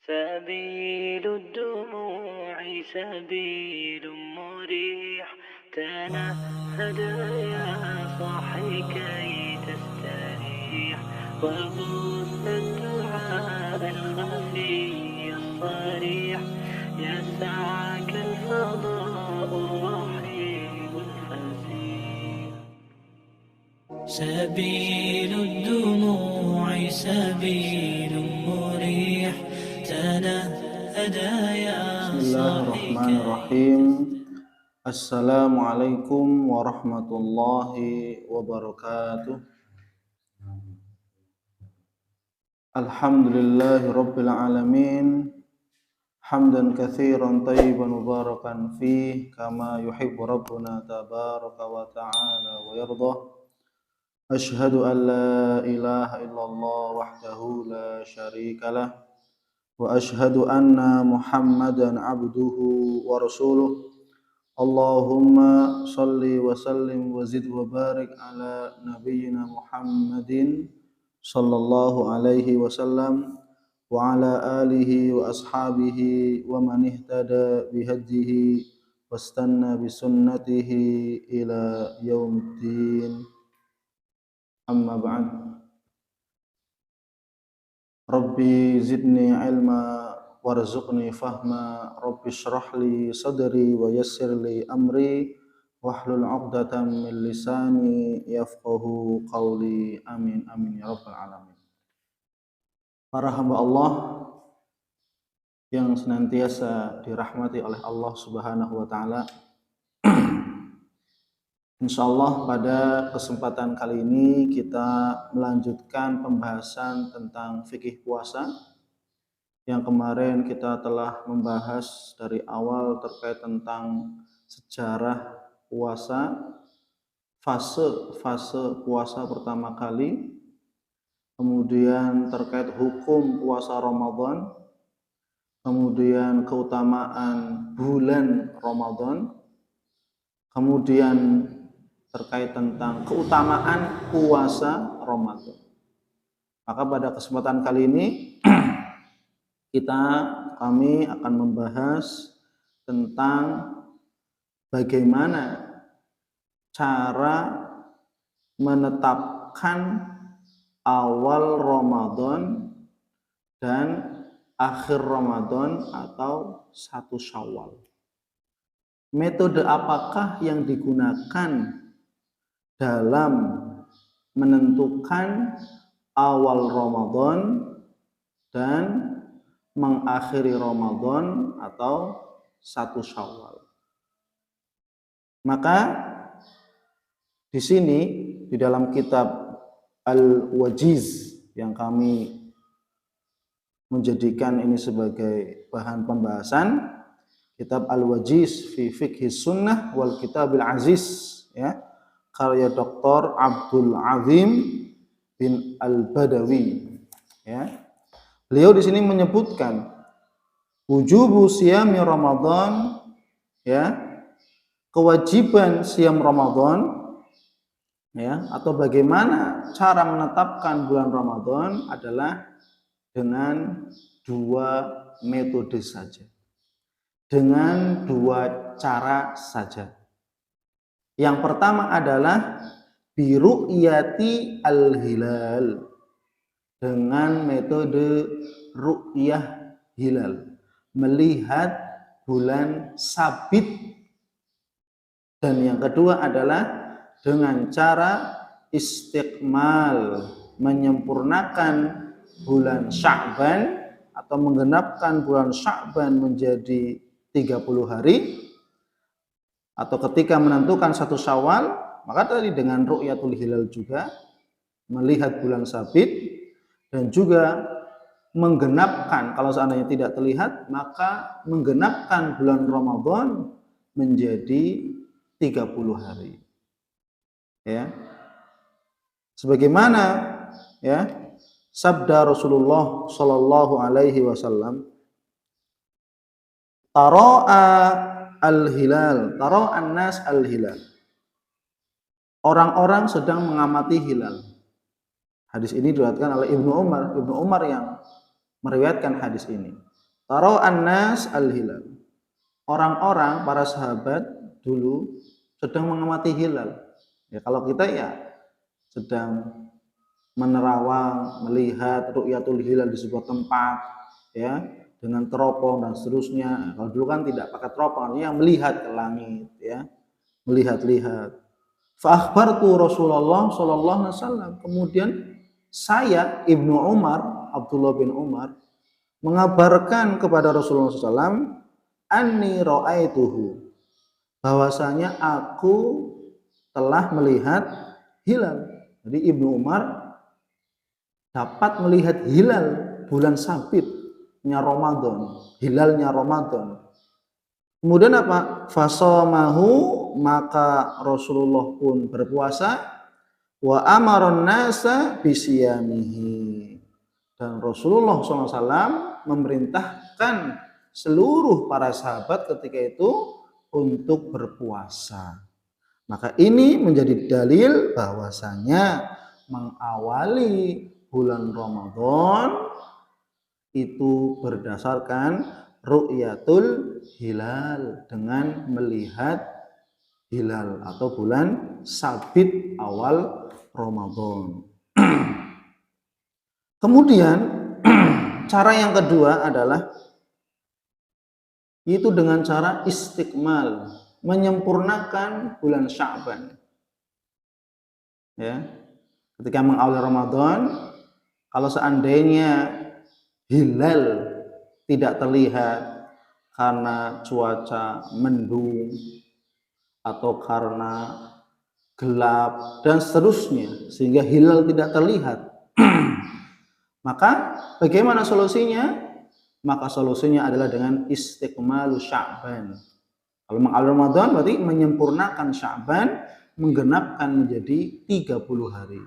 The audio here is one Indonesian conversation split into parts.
سبيل الدموع سبيل مريح، تنهد يا صاحي كي تستريح، وبث الدعاء الخفي الصريح، يسعك الفضاء الرحيم الفسيح. سبيل الدموع سبيل مريح، تنهد يا صاحي. Bismillahirrahmanirrahim. Assalamualaikum warahmatullahi wabarakatuh. Alhamdulillahi rabbil alamin. Hamdan katsiran tayyiban mubarakan fih kama yuhibbu rabbuna tabaraka wa ta'ala wa yardah. Ashhadu an la ilaha illallah wahdahu la syarikalah wa ashhadu anna Muhammadan abduhu wa rasuluh. Allahumma salli wa sallim wa zid wa barik ala nabiyyina Muhammadin sallallahu alaihi wasallam wa ala alihi wa ashabihi wa man ihtada bihadihi wastanna bi sunnatihi ila yaumiddin. Amma ba'd. Rabbi zidni ilma warzuqni fahma. Rabbi shrah li sadri wa yassir li amri wahlul 'uqdatam min lisani yafqahu qawli. Amin amin ya rabbal alamin. Para hamba Allah yang senantiasa dirahmati oleh Allah Subhanahu wa taala. Insyaallah pada kesempatan kali ini kita melanjutkan pembahasan tentang fikih puasa. Yang kemarin kita telah membahas dari awal terkait tentang sejarah puasa, fase puasa pertama kali, kemudian terkait hukum puasa Ramadan, kemudian keutamaan bulan Ramadan, kemudian terkait tentang keutamaan puasa Ramadan. Maka pada kesempatan kali ini kami akan membahas tentang bagaimana cara menetapkan awal Ramadan dan akhir Ramadan atau 1 Syawal. Metode apakah yang digunakan dalam menentukan awal Ramadan dan mengakhiri Ramadan atau 1 Syawal. Maka di sini di dalam kitab Al-Wajiz yang kami menjadikan ini sebagai bahan pembahasan, kitab Al-Wajiz fi Fiqhis Sunnah wal Kitabil Aziz, ya, karya Dr. Abdul Azim bin Al-Badawi, ya. Beliau di sini menyebutkan wujubu siyami Ramadan, ya, kewajiban siam Ramadan, ya, atau bagaimana cara menetapkan bulan Ramadan adalah dengan 2 metode saja. Dengan 2 cara saja. Yang pertama adalah biru'yati al-hilal, dengan metode ru'yah hilal, melihat bulan sabit. Dan yang kedua adalah dengan cara istiqmal, menyempurnakan bulan Sya'ban atau menggenapkan bulan Sya'ban menjadi 30 hari, atau ketika menentukan 1 Syawal, maka tadi dengan ru'yatul hilal juga, melihat bulan sabit, dan juga menggenapkan, kalau seandainya tidak terlihat, maka menggenapkan bulan Ramadan menjadi 30 hari. Ya. Sebagaimana, ya, sabda Rasulullah sallallahu alaihi wasallam, tara'a al-hilal, tara'an nas al-hilal. Orang-orang sedang mengamati hilal. Hadis ini diriwayatkan oleh Ibnu Umar yang meriwayatkan hadis ini. Taro annas al-hilal. Orang-orang, para sahabat dulu sedang mengamati hilal. Ya, kalau kita ya sedang menerawang, melihat ru'yatul hilal di sebuah tempat, ya, dengan teropong dan seterusnya. Kalau dulu kan tidak pakai teropong, artinya melihat ke langit, ya, melihat-lihat. Fa akhbartu Rasulullah sallallahu alaihi wasallam. Kemudian saya Ibnu Umar, Abdullah bin Umar, mengabarkan kepada Rasulullah SAW, anni ra'aituhu, bahwasanya aku telah melihat hilal. Jadi Ibnu Umar dapat melihat hilal bulan sabitnya Ramadan, hilalnya Ramadan. Kemudian apa? Fasamahu, maka Rasulullah pun berpuasa, wa amaron nasa bisiyamihi, dan Rasulullah SAW memerintahkan seluruh para sahabat ketika itu untuk berpuasa. Maka ini menjadi dalil bahwasanya mengawali bulan Ramadan itu berdasarkan ru'yatul hilal, dengan melihat hilal atau bulan sabit awal Ramadan. Kemudian cara yang kedua adalah itu dengan cara istikmal, menyempurnakan bulan Sya'ban. Ya. Ketika mengawali Ramadan, kalau seandainya hilal tidak terlihat karena cuaca mendung atau karena gelap dan seterusnya, sehingga hilal tidak terlihat, maka bagaimana solusinya? Maka solusinya adalah dengan istikmalu Sya'ban. Kalau mengawali Ramadan berarti menyempurnakan Sya'ban, menggenapkan menjadi 30 hari.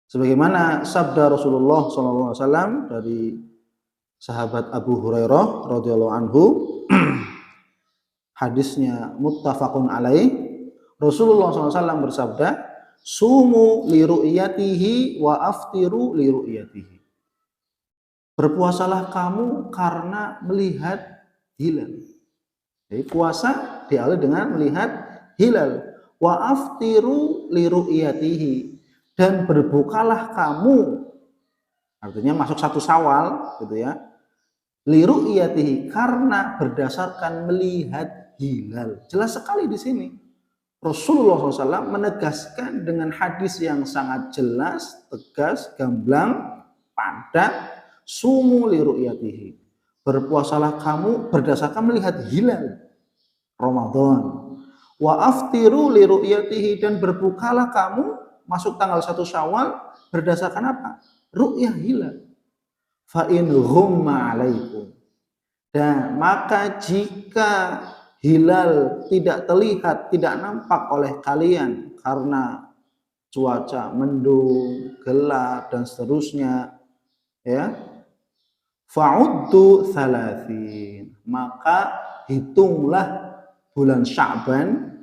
Sebagaimana sabda Rasulullah SAW dari sahabat Abu Hurairah radhiyallahu anhu, hadisnya muttafaqun alaih, Rasulullah SAW bersabda, sumu li ru'yatihi wa aftiru li ru'yatihi. Berpuasalah kamu karena melihat hilal. Jadi puasa diawali dengan melihat hilal. Wa aftiru li ru'yatihi, dan berbukalah kamu, artinya masuk 1 Syawal gitu ya, li ru'yatihi, karena berdasarkan melihat hilal. Jelas sekali di sini. Rasulullah SAW menegaskan dengan hadis yang sangat jelas, tegas, gamblang, padat, sumu li ru'yatihi, berpuasalah kamu berdasarkan melihat hilal Ramadan. Wa aftiru li ru'yatihi, dan berbukalah kamu masuk tanggal 1 Syawal berdasarkan apa? Ru'yah hilal. Fa in ghumma alaikum, dan maka jika hilal tidak terlihat, tidak nampak oleh kalian karena cuaca mendung, gelap dan seterusnya, ya, fa'uddu thalathin, maka hitunglah bulan Sya'ban,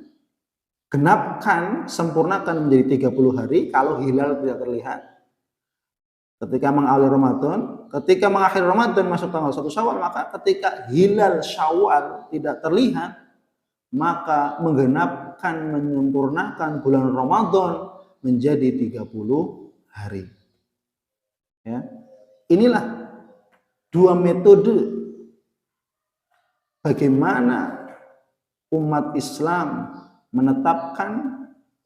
genapkan, sempurnakan menjadi 30 hari kalau hilal tidak terlihat ketika mengawali Ramadan. Ketika mengakhiri Ramadan masuk tanggal 1 Syawal, maka ketika hilal Syawal tidak terlihat, maka menggenapkan, menyempurnakan bulan Ramadan menjadi 30 hari. Ya. Inilah 2 metode bagaimana umat Islam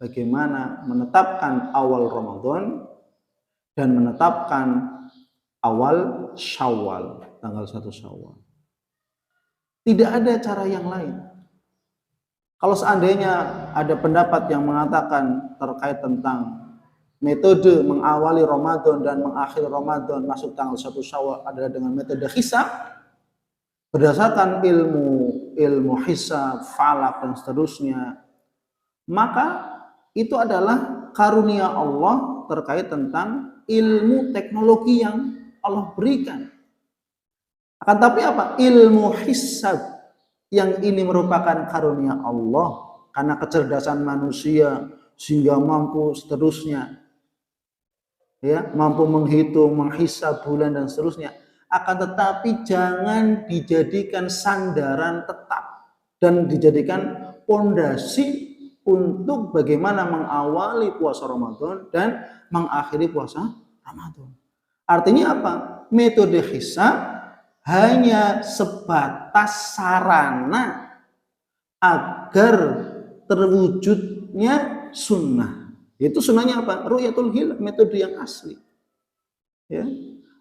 bagaimana menetapkan awal Ramadan dan menetapkan awal Syawal, tanggal 1 Syawal. Tidak ada cara yang lain. Kalau seandainya ada pendapat yang mengatakan terkait tentang metode mengawali Ramadan dan mengakhiri Ramadan masuk tanggal 1 Syawal adalah dengan metode hisab, berdasarkan ilmu hisab, falak dan seterusnya, maka itu adalah karunia Allah terkait tentang ilmu teknologi yang Allah berikan. Akan tapi apa? Ilmu hisab yang ini merupakan karunia Allah karena kecerdasan manusia sehingga mampu seterusnya, ya, mampu menghitung, menghisab bulan dan seterusnya. akan tetapi jangan dijadikan sandaran tetap dan dijadikan pondasi untuk bagaimana mengawali puasa Ramadan dan mengakhiri puasa Ramadan. Artinya apa? Metode hisab hanya sebatas sarana agar terwujudnya sunnah. Itu sunnahnya apa? Ru'yatul hilal, metode yang asli. Ya.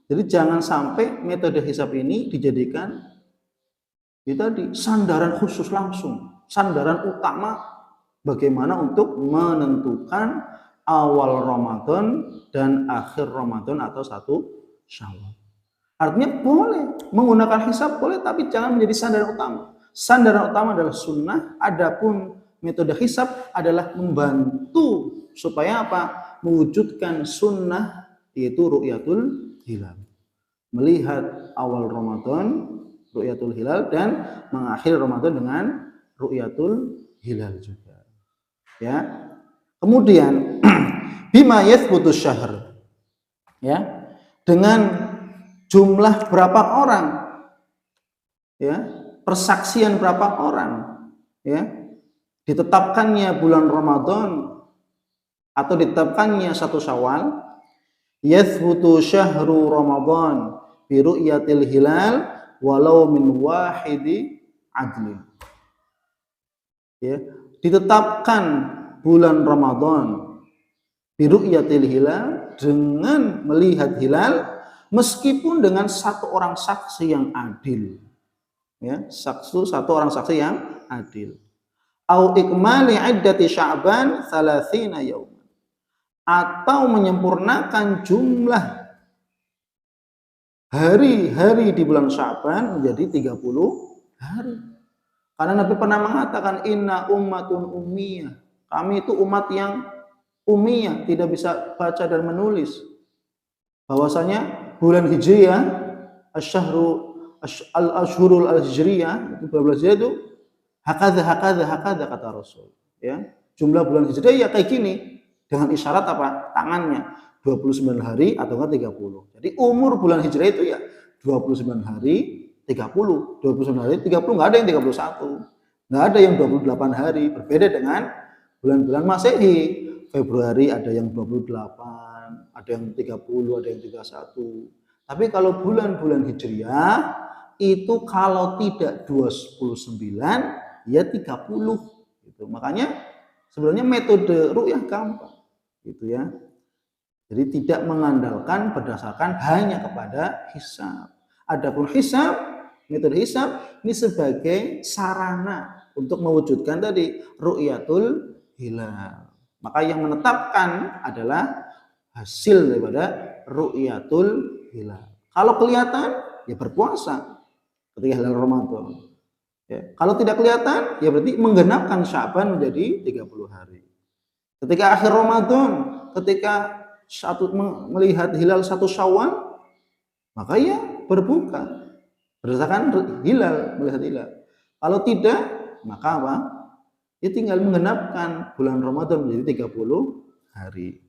Jadi jangan sampai metode hisab ini dijadikan tadi sandaran khusus langsung, sandaran utama bagaimana untuk menentukan awal Ramadan dan akhir Ramadan atau 1 Syawal. Artinya boleh menggunakan hisab boleh, tapi jangan menjadi sandaran utama. Sandaran utama adalah sunnah, adapun metode hisab adalah membantu supaya apa? Mewujudkan sunnah, yaitu ru'yatul hilal. Melihat awal Ramadan, ru'yatul hilal, dan mengakhiri Ramadan dengan ru'yatul hilal juga. Ya. Kemudian bima yathbutu syahr. Ya. Dengan jumlah berapa orang? Ya. Persaksian berapa orang? Ya. Ditetapkannya bulan Ramadan atau ditetapkannya 1 Syawal, yathbutu syahru Ramadan bi ru'yatil hilal walau min wahidi adlin. Ya, ditetapkan bulan Ramadan bi ru'yatil hilal dengan melihat hilal meskipun dengan 1 orang saksi yang adil. Ya, satu orang saksi yang adil. Au ikmali iddati Sya'ban 30 yaum. Atau menyempurnakan jumlah hari-hari di bulan Sya'ban menjadi 30 hari. Karena Nabi pernah mengatakan inna ummatun ummiyah. Kami itu umat yang ummiyah, tidak bisa baca dan menulis. Bahwasanya bulan Hijriyah, al-ashhurul al-hijriyah, 12 Hijriah itu hakadha kata Rasul, ya. Jumlah bulan Hijriah ya kayak gini. Dengan isyarat apa? Tangannya 29 hari atau enggak 30. Jadi umur bulan Hijrah itu ya 29 hari 30. 29 hari 30, enggak ada yang 31. Enggak ada yang 28 hari. Berbeda dengan bulan-bulan Masehi. Februari ada yang 28, ada yang 30, ada yang 31. Tapi kalau bulan-bulan Hijriah itu kalau tidak 29 ya 30 gitu. Makanya sebenarnya metode ru'yah gampang gitu ya. Jadi tidak mengandalkan berdasarkan hanya kepada hisab. Adapun hisab, metode hisab ini sebagai sarana untuk mewujudkan tadi ru'yatul hilal. Maka yang menetapkan adalah hasil daripada ru'yatul hilal. Kalau kelihatan ya berpuasa ketika hilal Ramadan. Ya, kalau tidak kelihatan ya berarti menggenapkan Sya'ban menjadi 30 hari. Ketika akhir Ramadan, ketika melihat hilal 1 Syawal, maka ya berbuka berdasarkan hilal, melihat hilal. Kalau tidak, maka apa? Ya tinggal menggenapkan bulan Ramadan menjadi 30 hari.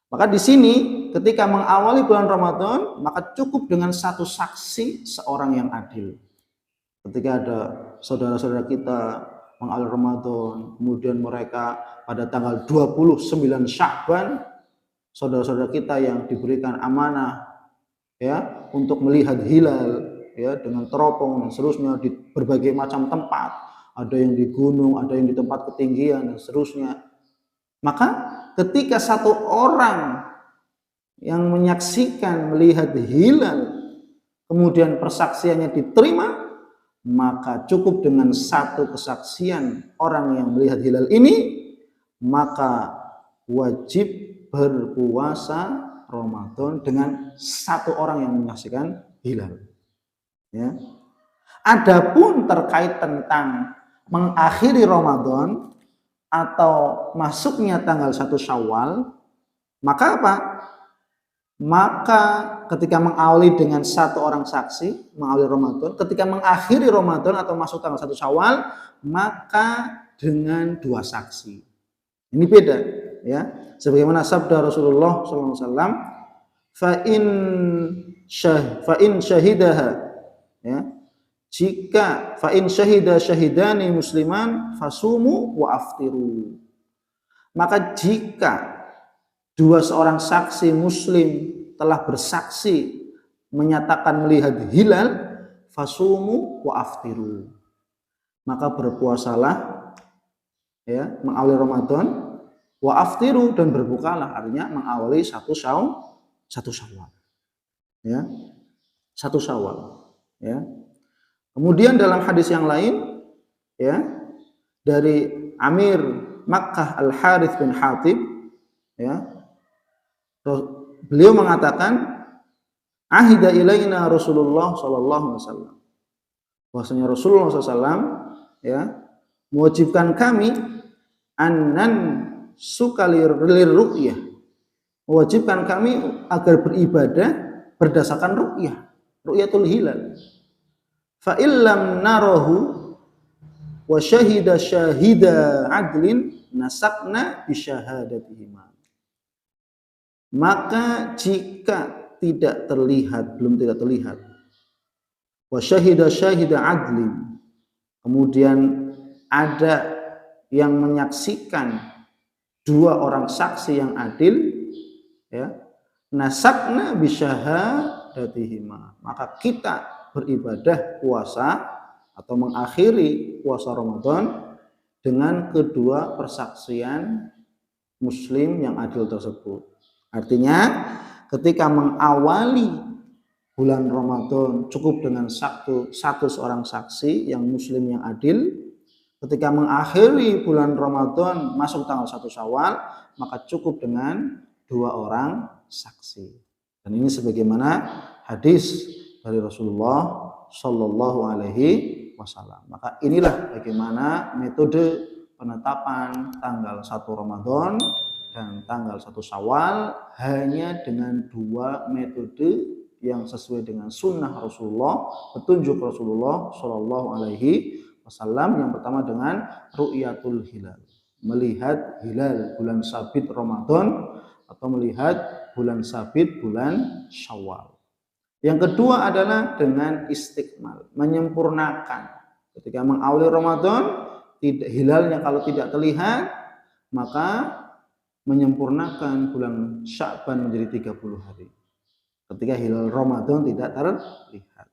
Maka di sini ketika mengawali bulan Ramadan, maka cukup dengan 1 saksi seorang yang adil. Ketika ada saudara-saudara kita mengawali Ramadan, kemudian mereka pada tanggal 29 Sya'ban, saudara-saudara kita yang diberikan amanah ya untuk melihat hilal ya dengan teropong dan seterusnya di berbagai macam tempat, ada yang di gunung, ada yang di tempat ketinggian dan seterusnya. Maka ketika 1 orang yang menyaksikan melihat hilal kemudian persaksiannya diterima, maka cukup dengan 1 kesaksian orang yang melihat hilal ini, maka wajib berpuasa Ramadan dengan 1 orang yang menyaksikan hilal. Ya. Adapun terkait tentang mengakhiri Ramadan atau masuknya tanggal 1 Syawal, maka apa? Maka ketika mengawali dengan 1 orang saksi, mengawali Ramadan, ketika mengakhiri Ramadan atau masuk tanggal 1 Syawal, maka dengan 2 saksi. Ini beda, ya. Sebagaimana sabda Rasulullah SAW, fa in fa in syahidaha, ya, jika fa in syahida syahidani musliman fasumu wa aftiru, maka jika seorang saksi muslim telah bersaksi menyatakan melihat hilal, fasumu wa aftiru, maka berpuasalah, ya, mengawali Ramadan, wa aftiru, dan berbukalah, artinya mengawali satu Syawal, ya, satu Syawal, ya. Kemudian dalam hadis yang lain, ya, dari Amir Makkah Al-Harith bin Hatib, ya, beliau mengatakan, ahida ilaina Rasulullah sallallahu alaihi wasallam, bahwasanya Rasulullah SAW, ya, mewajibkan kami anan sukalir ru'yah, mewajibkan kami agar beribadah berdasarkan ru'yatul hilal. Fa illam narahu wa syahida syahida adlin nasakna bi syahadatihima, maka jika belum tidak terlihat, wa syahida syahida adlin, kemudian ada yang menyaksikan dua orang saksi yang adil, ya, nasakna bi syahadatihima, maka kita beribadah puasa atau mengakhiri puasa Ramadan dengan kedua persaksian muslim yang adil tersebut. Artinya ketika mengawali bulan Ramadan cukup dengan satu seorang saksi yang muslim yang adil, ketika mengakhiri bulan Ramadan masuk tanggal 1 Syawal maka cukup dengan 2 orang saksi. Dan ini sebagaimana hadis dari Rasulullah Shallallahu Alaihi Wasallam. Maka inilah bagaimana metode penetapan tanggal 1 Ramadan dan tanggal 1 Syawal hanya dengan 2 metode yang sesuai dengan sunnah Rasulullah, petunjuk Rasulullah Shallallahu Alaihi Wasallam. Yang pertama dengan ru'yatul hilal, melihat hilal bulan sabit Ramadan atau melihat bulan sabit bulan Syawal. Yang kedua adalah dengan istikmal, menyempurnakan. Ketika mengawali Ramadan, hilalnya kalau tidak terlihat, maka menyempurnakan bulan Sya'ban menjadi 30 hari. Ketika hilal Ramadan tidak terlihat.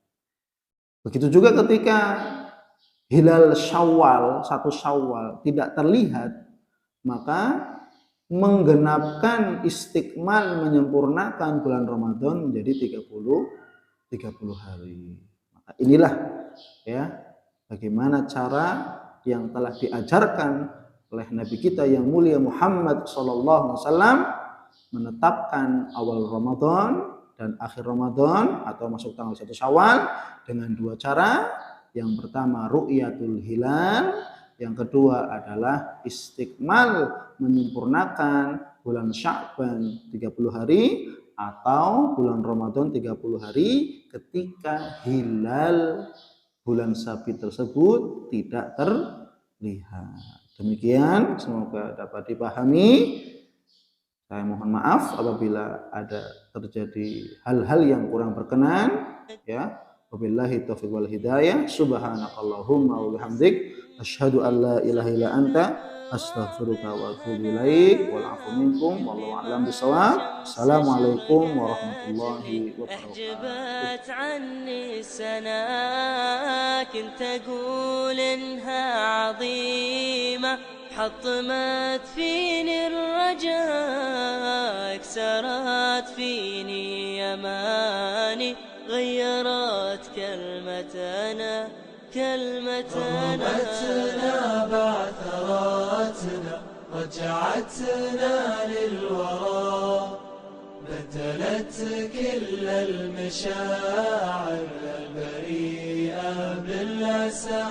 Begitu juga ketika hilal Syawal, 1 Syawal tidak terlihat, maka menggenapkan istikmal, menyempurnakan bulan Ramadan menjadi 30 hari. Maka inilah, ya, bagaimana cara yang telah diajarkan oleh Nabi kita yang mulia Muhammad SAW menetapkan awal Ramadan dan akhir Ramadan atau masuk tanggal 1 Syawal dengan 2 cara. Yang pertama ru'yatul hilal, yang kedua adalah istikmal, menyempurnakan bulan Sya'ban 30 hari atau bulan Ramadan 30 hari ketika hilal bulan sabit tersebut tidak terlihat. Demikian, semoga dapat dipahami. Saya mohon maaf apabila ada terjadi hal-hal yang kurang berkenan, ya. Wabillahi taufiq wal hidayah. Subhanakallahumma wa bihamdik asyhadu an la ilaha illa anta astaghfiruka wa atubu ilaik. Wal 'afwu minkum wallahu a'lam bissawab. Assalamualaikum warahmatullahi wabarakatuh. عني سنة كنت أقول إنها عظيمة، حطمت فيني الرجاء، كسرت فيني أماني، غيرت كلمتنا رغبتنا بعثراتنا، رجعتنا للوراء، بدلت كل المشاعر البريئة بالأسى.